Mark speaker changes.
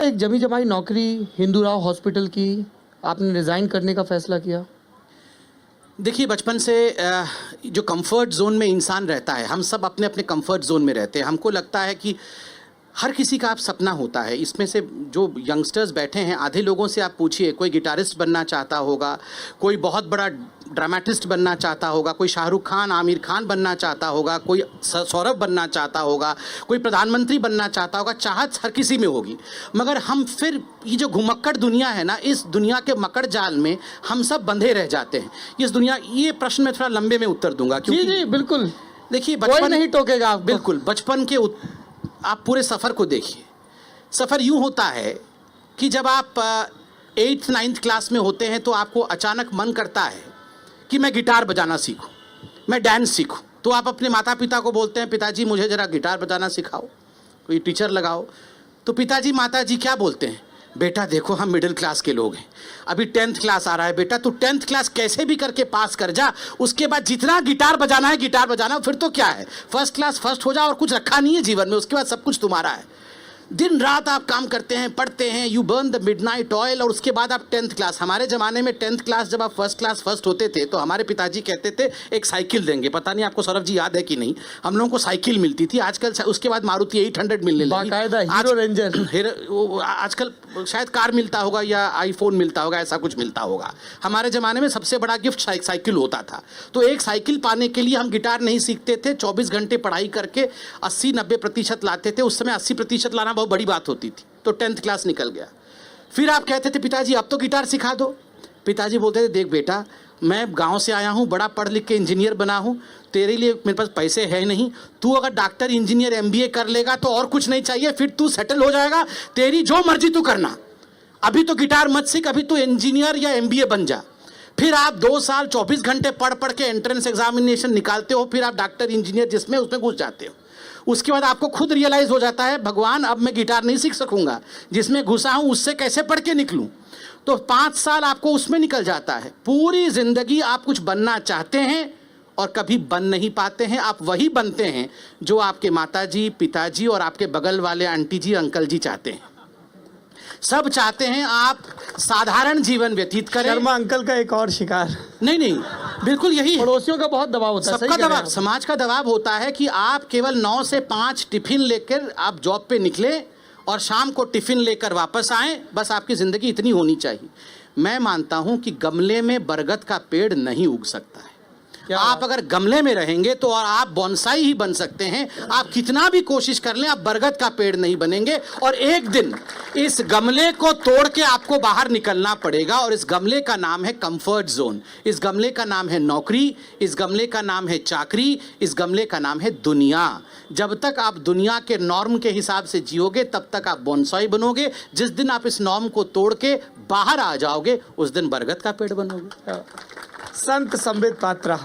Speaker 1: एक जमी जमाई नौकरी हिंदूराव हॉस्पिटल की आपने रिज़ाइन करने का फैसला किया।
Speaker 2: देखिए, बचपन से जो कंफर्ट जोन में इंसान रहता है, हम सब अपने अपने कंफर्ट जोन में रहते हैं। हमको लगता है कि हर किसी का आप सपना होता है। इसमें से जो यंगस्टर्स बैठे हैं, आधे लोगों से आप पूछिए, कोई गिटारिस्ट बनना चाहता होगा, कोई बहुत बड़ा ड्रामेटिस्ट बनना चाहता होगा, कोई शाहरुख खान आमिर खान बनना चाहता होगा, कोई सौरभ बनना चाहता होगा, कोई प्रधानमंत्री बनना चाहता होगा। चाहत हर किसी में होगी, मगर हम फिर ये जो घुमक्कड़ दुनिया है ना, इस दुनिया के मकड़ जाल में हम सब बंधे रह जाते हैं। इस दुनिया, ये प्रश्न मैं थोड़ा लंबे में उत्तर दूंगा क्योंकि
Speaker 1: जी बिल्कुल।
Speaker 2: देखिए,
Speaker 1: बचपन नहीं टोकेगा आपको।
Speaker 2: बिल्कुल, बचपन के आप पूरे सफ़र को देखिए। सफ़र यूँ होता है कि जब आप 8th 9th क्लास में होते हैं तो आपको अचानक मन करता है कि मैं गिटार बजाना सीखूं, मैं डांस सीखूं। तो आप अपने माता पिता को बोलते हैं, पिताजी मुझे ज़रा गिटार बजाना सिखाओ, कोई टीचर लगाओ। तो पिताजी माता जी क्या बोलते हैं, बेटा देखो हम मिडिल क्लास के लोग हैं, अभी 10th क्लास आ रहा है बेटा, तू 10th क्लास कैसे भी करके पास कर जा, उसके बाद जितना गिटार बजाना है गिटार बजाना, फिर तो क्या है, फर्स्ट क्लास फर्स्ट हो जा और कुछ रखा नहीं है जीवन में, उसके बाद सब कुछ तुम्हारा है। दिन रात आप काम करते हैं, पढ़ते हैं, you burn the midnight oil, और उसके बाद आप 10th क्लास। हमारे ज़माने में 10th क्लास जब आप फर्स्ट क्लास फर्स्ट होते थे तो हमारे पिताजी कहते थे एक साइकिल देंगे। पता नहीं आपको सौरभ जी याद है कि नहीं, हम लोगों को साइकिल मिलती थी। आजकल उसके बाद मारुति 800 मिलने लगी,
Speaker 1: बाकायदा हीरो रेंजर।
Speaker 2: आजकल शायद कार मिलता होगा या आईफोन मिलता होगा, ऐसा कुछ मिलता होगा। हमारे ज़माने में सबसे बड़ा गिफ्ट साइकिल होता था। तो एक साइकिल पाने के लिए हम गिटार नहीं सीखते थे, 24 घंटे पढ़ाई करके 80-90% लाते थे। उस समय 80% लाना बहुत बड़ी बात होती थी। तो 10th क्लास निकल गया, फिर आप कहते थे पिताजी अब तो गिटार सिखा दो। पिताजी बोलते थे देख बेटा, मैं गांव से आया हूं, बड़ा पढ़ लिख के इंजीनियर बना हूं, तेरे लिए मेरे पास पैसे है नहीं, तू अगर डॉक्टर इंजीनियर MBA कर लेगा तो और कुछ नहीं चाहिए, फिर तू सेटल हो जाएगा, तेरी जो मर्जी तू करना, अभी तो गिटार मत सीख, अभी तो इंजीनियर या MBA बन जा। फिर आप 2 साल 24 घंटे पढ़ पढ़ के एंट्रेंस एग्जामिनेशन निकालते हो, फिर आप डॉक्टर इंजीनियर जिसमें उसमें घुस जाते हो। उसके बाद आपको खुद रियलाइज हो जाता है भगवान अब मैं गिटार नहीं सीख सकूंगा, जिसमें घुसा हूं उससे कैसे पढ़ के निकलूं। तो 5 साल आपको उसमें निकल जाता है। पूरी जिंदगी आप कुछ बनना चाहते हैं और कभी बन नहीं पाते हैं। आप वही बनते हैं जो आपके माताजी पिताजी और आपके बगल वाले आंटी जी अंकल जी चाहते हैं। सब चाहते हैं आप साधारण जीवन व्यतीत करें।
Speaker 1: शर्मा अंकल का एक और शिकार।
Speaker 2: नहीं, बिल्कुल यही है।
Speaker 1: पड़ोसियों का बहुत दबाव होता है,
Speaker 2: सबका दबाव, समाज का दबाव होता है कि आप केवल 9 से 5 टिफिन लेकर आप जॉब पे निकले और शाम को टिफिन लेकर वापस आएं, बस आपकी ज़िंदगी इतनी होनी चाहिए। मैं मानता हूं कि गमले में बरगद का पेड़ नहीं उग सकता है। आप अगर गमले में रहेंगे तो और आप बोनसाई ही बन सकते हैं। आप कितना भी कोशिश कर लें, आप बरगद का पेड़ नहीं बनेंगे। और एक दिन इस गमले को तोड़ के आपको बाहर निकलना पड़ेगा, और इस गमले का नाम है कंफर्ट जोन, इस गमले का नाम है नौकरी, इस गमले का नाम है चाकरी, इस गमले का नाम है दुनिया। जब तक आप दुनिया के नॉर्म के हिसाब से जियोगे तब तक आप बोनसाई बनोगे। जिस दिन आप इस नॉर्म को तोड़ के बाहर आ जाओगे उस दिन बरगद का पेड़ बनोगे।
Speaker 1: संत संबित पात्रा।